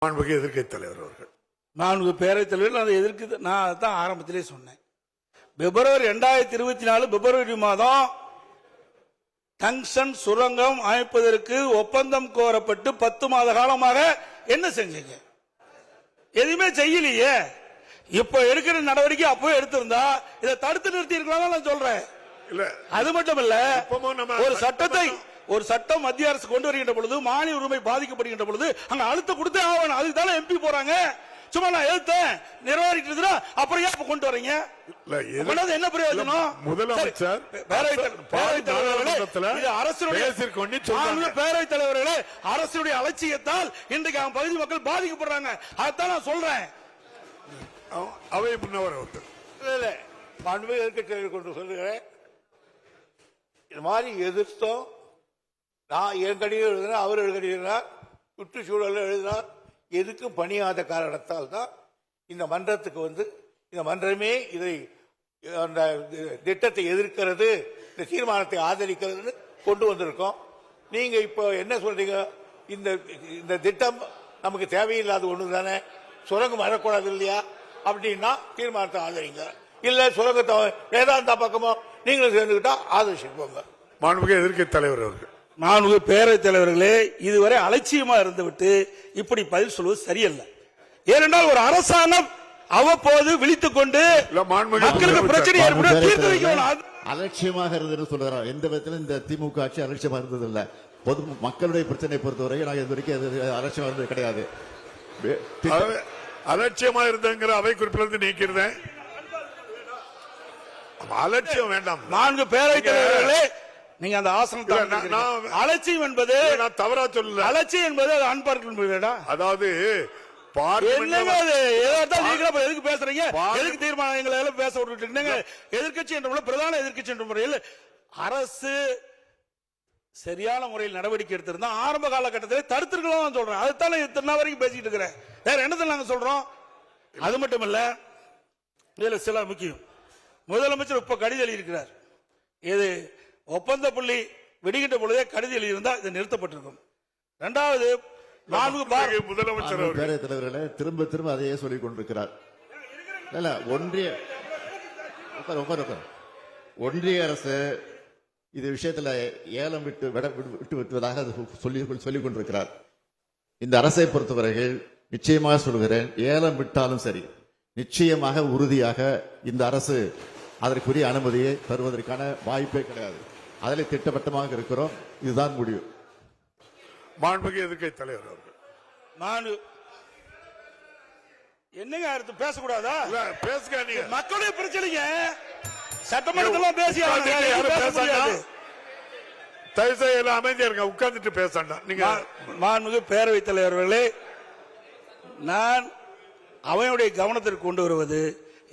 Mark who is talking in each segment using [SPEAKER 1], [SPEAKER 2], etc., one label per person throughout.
[SPEAKER 1] மாண்புமிகு எதிர்க்கட்சி தலைவர் அவர்கள்.
[SPEAKER 2] மாண்புமிகு பேரவைத் தலைவர் அதை எதிர்க்கு நான் அதான் ஆரம்பத்திலே சொன்னேன். பிப்ரவரி 2024 பிப்ரவரி மாதம் டங்ஸ்டன் சுரங்கம் அமைப்பதற்கு ஒப்பந்தம் கோரப்பட்டு 10 மாத காலமாக என்ன செஞ்சீங்க? எதுவுமே செய்யலையே. இப்ப எடுக்கிற நடவடிக்கை அப்பவே எடுத்திருந்தா இதை தடுத்து நிறுத்தி இருக்கலாம் நான் சொல்றேன்.
[SPEAKER 1] இல்ல
[SPEAKER 2] அது மட்டும் இல்ல, ஒரு சட்டம் மத்திய அரசு கொண்டு வருகின்ற பொழுது மாநில உரிமை பாதிக்கப்படுகின்ற பொழுது அங்க அழுத்தம் கொடுத்தே ஆகணும். அதுக்கு தானே எம்பி போறாங்க. சும்மா நான் எழுத்தேன் நிறைவேறிட்டு அப்புறம் ஏன் கொண்டு வரீங்க? என்ன பிரயோஜனம்?
[SPEAKER 1] முதலமைச்சர்
[SPEAKER 2] பேரவைத் தலைவர்களே, அரசுடைய அலட்சியத்தால் இன்றைக்கு அவன் பகுதி மக்கள் பாதிக்கப்படுறாங்க. அதான் நான் சொல்றேன்.
[SPEAKER 1] அவை முன்னவர்
[SPEAKER 3] மாண்புமிகு எதிர்க்கட்சி கொண்டு சொல்லுகிறேன். இது மாதிரி எதிர்த்தோம். நான் என் கடிதம் எழுதினா அவர் எழுதினார், சுற்றுச்சூழல் எழுதினார். எதுக்கும் பணியாத காரணத்தால் தான் இந்த மன்றத்துக்கு இந்த மன்றமே இதை அந்த திட்டத்தை எதிர்க்கிறது, இந்த தீர்மானத்தை ஆதரிக்கிறதுன்னு கொண்டு வந்திருக்கோம். நீங்க இப்போ என்ன சொல்றீங்க? இந்த திட்டம் நமக்கு தேவையில்லாத ஒண்ணு தானே, சுரங்கம் வரக்கூடாது இல்லையா அப்படின்னா தீர்மானத்தை ஆதரிங்க. இல்ல சுரங்கத்தை வேதாந்தா பக்கமோ நீங்களும் சேர்ந்துக்கிட்டா ஆதரிச்சுக்கோங்க.
[SPEAKER 1] மாண்புமிகு எதிர்க்கட்சி தலைவர் அவர்கள்.
[SPEAKER 2] மாண்புமிகு பேரவைத் தலைவர்களே, இதுவரை அலட்சியமா இருந்துவிட்டு இப்படி பதில் சொல்வது சரியல்ல. ஏனென்றால் ஒரு அரசாங்கம் அவ்வப்போது விழித்துக் கொண்டு மக்களுக்கு பிரச்சனை ஏற்படும் தீர்த்து வைக்கணும்.
[SPEAKER 4] அலட்சியமாக இருந்தது சொல்றாங்க. எந்த விதத்திலும் இந்த திமுக ஆட்சி அலட்சியமா இருந்தது இல்ல. பொது மக்களுடைய பிரச்சனை பொறுத்தவரை நாங்கள் இது வரைக்கும் அலட்சியமா இருந்தது கிடையாது.
[SPEAKER 1] அலட்சியமா இருந்தங்கிற அவை குறிப்பிலிருந்து நீக்கிறேன். அலட்சியம் வேண்டாம்.
[SPEAKER 2] நான்கு பேரவைத் தலைவர்களே, நீங்க அந்த ஆசனத்தை அலட்சியம் என்பது
[SPEAKER 1] நான் தவறா சொல்லல.
[SPEAKER 2] அலட்சியம் என்பது அன்பார்க்க.
[SPEAKER 1] அதாவது
[SPEAKER 2] எதுக்கு பேசுறீங்க? எதுக்கு தீர்மானங்களை எல்லாம் பேச விட்டுட்டு எதிர்கட்சி என்ற பிரதான எதிர்கட்சி என்ற முறையில் அரசு சரியான முறையில் நடவடிக்கை எடுத்திருந்தா ஆரம்ப காலகட்டத்தில் தடுத்திருக்கலாம் சொல்றேன். அதுதான் இத்தனை வரைக்கும் பேசிட்டு இருக்கிறேன். வேற என்னத்தை நாங்க சொல்றோம்? அது மட்டும் இல்ல, இதுல சில முக்கியம். முதலமைச்சர் இப்ப கடிதம் எழுதியிருக்கிறார். இது ஒப்பந்த புள்ளி விடுகின்ற பொழுதே கடிதம் எழுதியிருந்தா இது நிறுத்தப்பட்டிருக்கும். இரண்டாவது, முதலமைச்சர்
[SPEAKER 4] பேரவைத் தலைவர்களே திரும்ப திரும்ப அதையே சொல்லிக் கொண்டிருக்கிறார். ஒன்றிய அரசு இது விஷயத்துல ஏலம் விட்டு விட்டுவதாக சொல்லிக் கொண்டிருக்கிறார். இந்த அரசை பொறுத்தவரைகள் நிச்சயமாக சொல்கிறேன், ஏலம் விட்டாலும் சரி, நிச்சயமாக உறுதியாக இந்த அரசு அதற்குரிய அனுமதியை தருவதற்கான வாய்ப்பே கிடையாது. அதில் திட்டவட்டமாக இருக்கிறோம். இதுதான் முடிவு.
[SPEAKER 1] மாண்புமிகு எதிர்க்கட்சி தலைவர் அவர்கள்.
[SPEAKER 2] என்னங்க அடுத்து பேசக்கூடாதா?
[SPEAKER 1] பேசுங்க. நீங்க
[SPEAKER 2] மக்களுடைய பிரச்சனைங்க சட்டமன்றத்தில் பேசி
[SPEAKER 1] தயவுசெய்து அமைதியா இருங்க, உட்கார்ந்துட்டு பேசண்டா. நீங்க
[SPEAKER 2] மாண்புமிகு பேரவைத் தலைவர்களே, நான் அவையுடைய கவனத்திற்கு கொண்டு வருவது,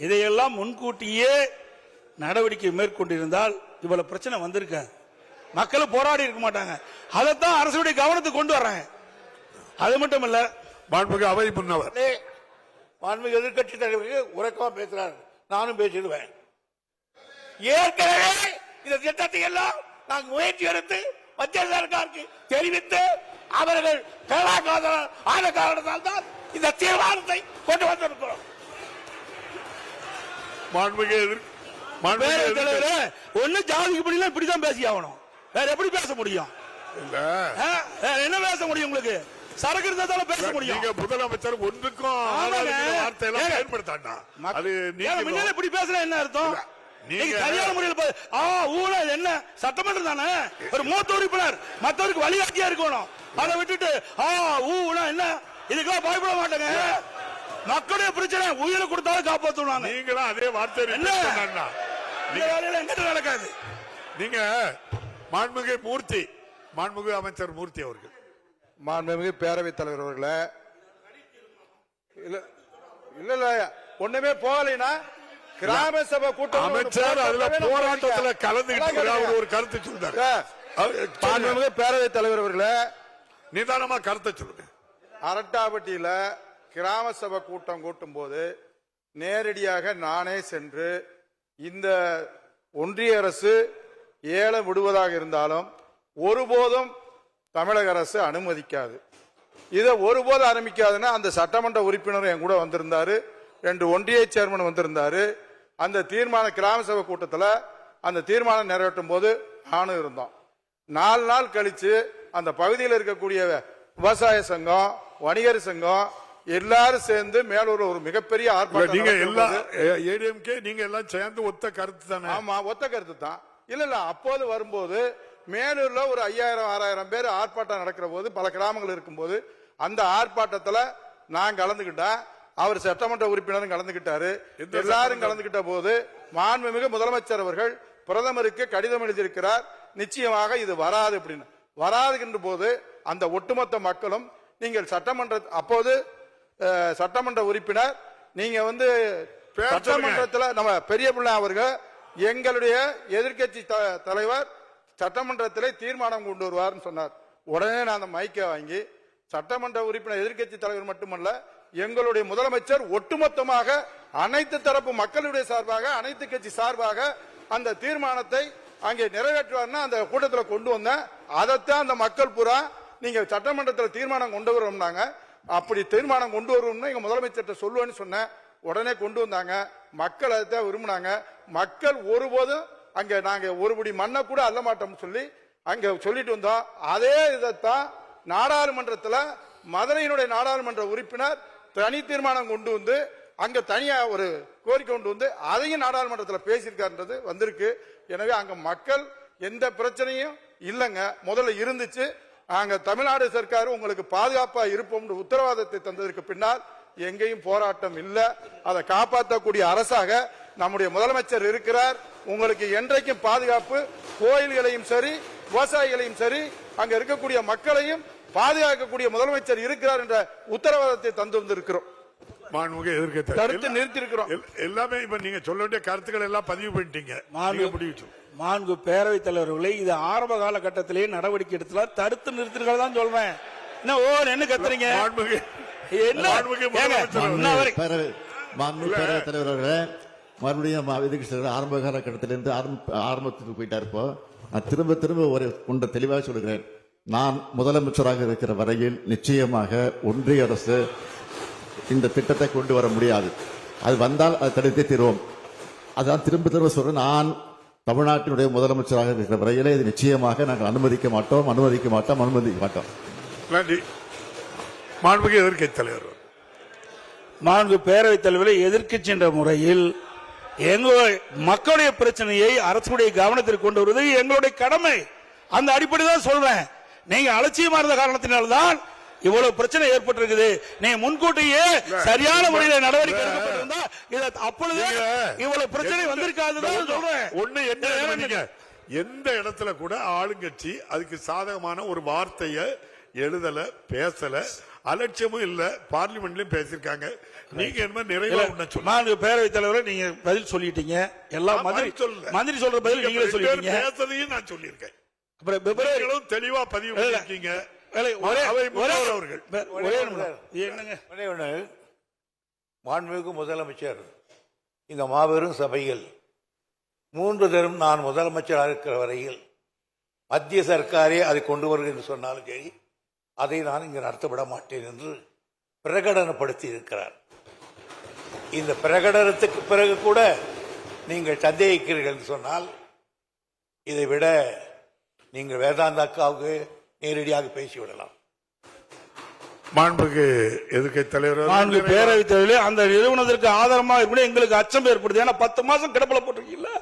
[SPEAKER 2] இதையெல்லாம் முன்கூட்டியே நடவடிக்கை மேற்கொண்டிருந்தால் இவ்வளவு பிரச்சனை வந்திருக்காது. மக்களும் போராடி இருக்க மாட்டாங்க. அதைத்தான் அரசுடைய கவனத்துக்கு கொண்டு வர்றாங்க. அது மட்டும் இல்ல,
[SPEAKER 1] மாண்புமிகு அவை முன்னவர்
[SPEAKER 3] மாண்புமிகு எதிர்க்கட்சி தலைவர்கள் உறக்கமா பேசுறாரு. நானும் பேசிடுவேன். ஏற்கனவே இந்த திட்டத்தை எல்லாம் நாங்கள் முயற்சி எடுத்து மத்திய சர்க்காருக்கு தெரிவித்து அவர்கள் ஆன காரணத்தால் தான் இந்த தீர்மானத்தை கொண்டு வந்திருக்கிறோம்.
[SPEAKER 2] ஒண்ணு ஜாதிக்கு படிலாம் இப்படிதான் பேசி ஆகணும். வேற எப்படி பேச முடியும்? என்ன பேச முடியும்? உங்களுக்கு சரக்கு இருந்தா பேச முடியும்.
[SPEAKER 1] முதலமைச்சர் ஒன்றுக்கும் வார்த்தையெல்லாம் பயன்படுத்தாண்டா. அது நீங்க
[SPEAKER 2] இப்படி பேசுற என்ன அர்த்தம்? சரியான முறையில் என்ன சட்டமன்றம் தானே, ஒரு மூத்த உறுப்பினர் மற்றவருக்கு வழிகாட்டியா இருக்கணும். அதை விட்டுட்டு என்ன இதுக்கெல்லாம் பயப்பட மாட்டாங்க. மக்களுடைய பிரச்சனை உயிரை கொடுத்தாலும் காப்பாற்றுவாங்க.
[SPEAKER 1] நீங்களும் அதே வார்த்தை
[SPEAKER 2] எங்கிட்ட நடக்காது.
[SPEAKER 1] நீங்க மாண்புமிகு அமைச்சர் மூர்த்தி அவர்கள்.
[SPEAKER 5] மாண்புமிகு பேரவைத் தலைவர் அவர்களே, இல்ல ஒண்ணுமே போகலைன்னா கிராம சபை கூட்டம்
[SPEAKER 1] அமைச்சர் அதுல போராட்டத்தில் கலந்துகிட்டு ஒரு கருத்து சொல்றாரு.
[SPEAKER 5] மாண்புமிகு பேரவைத் தலைவர் அவர்களே,
[SPEAKER 1] நிதானமா கருத்தை சொல்லுங்க.
[SPEAKER 5] அரட்டாப்பட்டியில கிராம சபை கூட்டம் கூட்டும் போது நேரடியாக நானே சென்று இந்த ஒன்றிய அரசு ஏலம் விடுவதாக இருந்தாலும் ஒருபோதும் தமிழக அரசு அனுமதிக்காது. இதை ஒருபோது ஆரம்பிக்காதுன்னா அந்த சட்டமன்ற உறுப்பினர் என் கூட வந்திருந்தாரு, 2 ஒன்றிய சேர்மன் வந்திருந்தாரு. அந்த தீர்மான கிராம சபை கூட்டத்தில் அந்த தீர்மானம் நிறைவேற்றும் போது நானும் இருந்தோம். 4 நாள் கழிச்சு அந்த பகுதியில் இருக்கக்கூடிய விவசாய சங்கம், வணிகர் சங்கம் எல்லாரும் சேர்ந்து மேலூர் ஒரு மிகப்பெரிய ஆர்ப்பாட்டம்.
[SPEAKER 1] நீங்க எல்லாம்
[SPEAKER 5] நடக்கும்போது-
[SPEAKER 1] ஏடிஎம்கே நீங்க எல்லாம் சேர்ந்து ஒத்த கருத்து தானே?
[SPEAKER 5] ஆமா, ஒத்த கருத்து தான். இல்ல அப்போது வரும்போது மேலூர்ல ஒரு 5000-6000 பேர் ஆர்ப்பாட்டம் நடக்கிற போது, பல கிராமங்கள் இருக்கும்போது அந்த ஆர்ப்பாட்டத்துல நான் கலந்துகிட்டேன். அவர் சட்டமன்ற உறுப்பினரும் கலந்துகிட்டாரு. எல்லாரும் கலந்துகிட்ட போது மாண்புமிகு முதலமைச்சர் அவர்கள் பிரதமருக்கு கடிதம் எழுதியிருக்கிறார், நிச்சயமாக இது வராது அப்படின்னு. வராதுகின்ற போது அந்த ஒட்டுமொத்த மக்களும் நீங்கள் அப்போது சட்டமன்ற உறுப்பினர் நீங்க சட்டமன்றத்தில் நம்ம பெரிய பிள்ளை அவர்கள் எங்களுடைய எதிர்க்கட்சி தலைவர் சட்டமன்றத்திலே தீர்மானம் கொண்டு வருவார்னு சொன்னார். உடனே நான் அந்த மைக்கை வாங்கி சட்டமன்ற உறுப்பினர் எதிர்க்கட்சி தலைவர் மட்டுமல்ல, எங்களுடைய முதலமைச்சர் ஒட்டுமொத்தமாக அனைத்து தரப்பு மக்களுடைய சார்பாக, அனைத்து கட்சி சார்பாக அந்த தீர்மானத்தை அங்கே நிறைவேற்றுவார்னா அந்த கூட்டத்தில் கொண்டு வந்தேன். அதைத்தான் அந்த மக்கள் பூரா நீங்க சட்டமன்றத்தில் தீர்மானம் கொண்டு வரோம்னாங்க. அப்படி தீர்மானம் கொண்டு வருவோம்னா எங்க முதலமைச்சர்கிட்ட சொல்லுவேன்னு சொன்னேன். உடனே கொண்டு வந்தாங்க. மக்கள் அதைத்தான் விரும்பினாங்க. மக்கள் ஒருபோதும் அங்க நாங்க ஒருபடி மண்ணை கூட அள்ள மாட்டோம்னு சொல்லி அங்க சொல்லிட்டு வந்தோம். அதே இதைத்தான் நாடாளுமன்றத்தில் மதுரையினுடைய நாடாளுமன்ற உறுப்பினர் தனி தீர்மானம் கொண்டு வந்து அங்க தனியா ஒரு கோரிக்கை கொண்டு வந்து அதையும் நாடாளுமன்றத்தில் பேசியிருக்காருன்றது வந்திருக்கு. எனவே அங்க மக்கள் எந்த பிரச்சனையும் இல்லைங்க, முதல்ல இருந்துச்சு. நாங்க தமிழ்நாடு சர்க்கார் உங்களுக்கு பாதுகாப்பா இருப்போம் உத்தரவாதத்தை தந்ததற்கு பின்னால் எங்கேயும் போராட்டம் இல்ல. அதை காப்பாற்றக்கூடிய அரசாக நம்முடைய முதலமைச்சர் இருக்கிறார். உங்களுக்கு என்றைக்கும் பாதுகாப்பு, கோயில்களையும் சரி விவசாயிகளையும் சரி அங்க இருக்கக்கூடிய மக்களையும் பாதுகாக்கக்கூடிய முதலமைச்சர் இருக்கிறார் என்ற உத்தரவாதத்தை தந்து வந்திருக்கிறோம்.
[SPEAKER 1] மாண்புமிகு எதிர்க்கட்சி
[SPEAKER 5] கருத்து நிறுத்திருக்கிறோம்.
[SPEAKER 1] எல்லாமே இப்ப நீங்க சொல்ல வேண்டிய கருத்துக்கள் எல்லாம் பதிவு பண்ணிட்டீங்க.
[SPEAKER 2] மாண்பு பேரவைத் தலைவர்களை இது ஆரம்ப காலகட்டத்திலேயே நடவடிக்கை எடுத்தலாம், தடுத்து நிறுத்திருக்கிறதா தான் சொல்றேன். என்ன கத்துறீங்க?
[SPEAKER 4] பேரவைத் தலைவர்களே, மறுபடியும் எதிர்க்கட்சி ஆரம்ப காலகட்டத்திலிருந்து ஆரம்பத்துக்கு போயிட்டார். இப்போ நான் திரும்ப ஒரு ஒன்றை தெளிவாக சொல்கிறேன். நான் முதலமைச்சராக இருக்கிற வரையில் நிச்சயமாக ஒன்றிய அரசு இந்த திட்டத்தை கொண்டு வர முடியாது. அது வந்தால் அதை தடுத்தே தீர்வோம். அதான் திரும்ப சொல்றேன். நான் தமிழ்நாட்டினுடைய முதலமைச்சராக இருக்கிற வரையிலே இது நிச்சயமாக நாங்கள் அனுமதிக்க மாட்டோம்.
[SPEAKER 1] நன்றி. மாண்புமிகு எதிர்க்கட்சி தலைவர்.
[SPEAKER 2] மாண்பு பேரவைத் தலைவரை எதிர்க்கட்சி என்ற முறையில் எங்களுடைய மக்களுடைய பிரச்சனையை அரசுடைய கவனத்திற்கு கொண்டு வருவது எங்களுடைய கடமை. அந்த அடிப்படை தான் சொல்றேன். நீங்க அலட்சியமா இருந்த காரணத்தினால்தான் இவ்வளவு பிரச்சனை ஏற்பட்டிருக்குது. நீங்க முன்கூட்டியே சரியான முறையில் நடவடிக்கை எடுக்கப்பட்டிருந்தா அப்பொழுது இவ்வளவு பிரச்சனை வந்திருக்காதுதான் சொல்றேன்.
[SPEAKER 1] ஒண்ணு என்ன, எந்த இடத்துல கூட ஆளுங்கட்சி அதுக்கு சாதகமான ஒரு வார்த்தையை எழுதல, பேசல, அலட்சியமும் இல்ல. பார்லிமெண்ட்லயும் பேசிருக்காங்க. நீங்க என்ன நிறைவா சொல்லுங்க.
[SPEAKER 2] பேரவைத் தலைவரை நீங்க பதில் சொல்லிட்டீங்க. எல்லாம் மந்திரி சொல்ற பதில் நீங்களே சொல்லிட்டீங்க.
[SPEAKER 1] பேசுறதையும் நான் சொல்லியிருக்கேன்.
[SPEAKER 2] அப்புறம் பிப்ரவரியிலும்
[SPEAKER 1] தெளிவா பதிவு பண்ணிருக்கீங்க.
[SPEAKER 3] மாண்புமிகு முதலமைச்சர் இந்த மாபெரும் சபையில் 3 தரம் நான் முதலமைச்சராக இருக்கிற வரையில் மத்திய சர்க்காரே அதை கொண்டு வருகிறது என்று சொன்னாலும் சரி, அதை நான் இங்கு நடத்தப்பட மாட்டேன் என்று பிரகடனப்படுத்தி இருக்கிறார். இந்த பிரகடனத்துக்கு பிறகு கூட நீங்கள் சந்தேகிக்கிறீர்கள் என்று சொன்னால் இதை விட நீங்கள் வேதாந்தா அக்காவுக்கு நேரடியாக பேசிவிடலாம்.
[SPEAKER 1] மாண்புமிகு எதிர்க்கட்சி தலைவர்,
[SPEAKER 2] பேரவைத் தலைவர்களே, அந்த நிறுவனத்திற்கு ஆதாரமாக எங்களுக்கு அச்சம் ஏற்படுது. ஏன்னா 10 மாசம் கிடப்பில போட்டிருக்கீங்களா?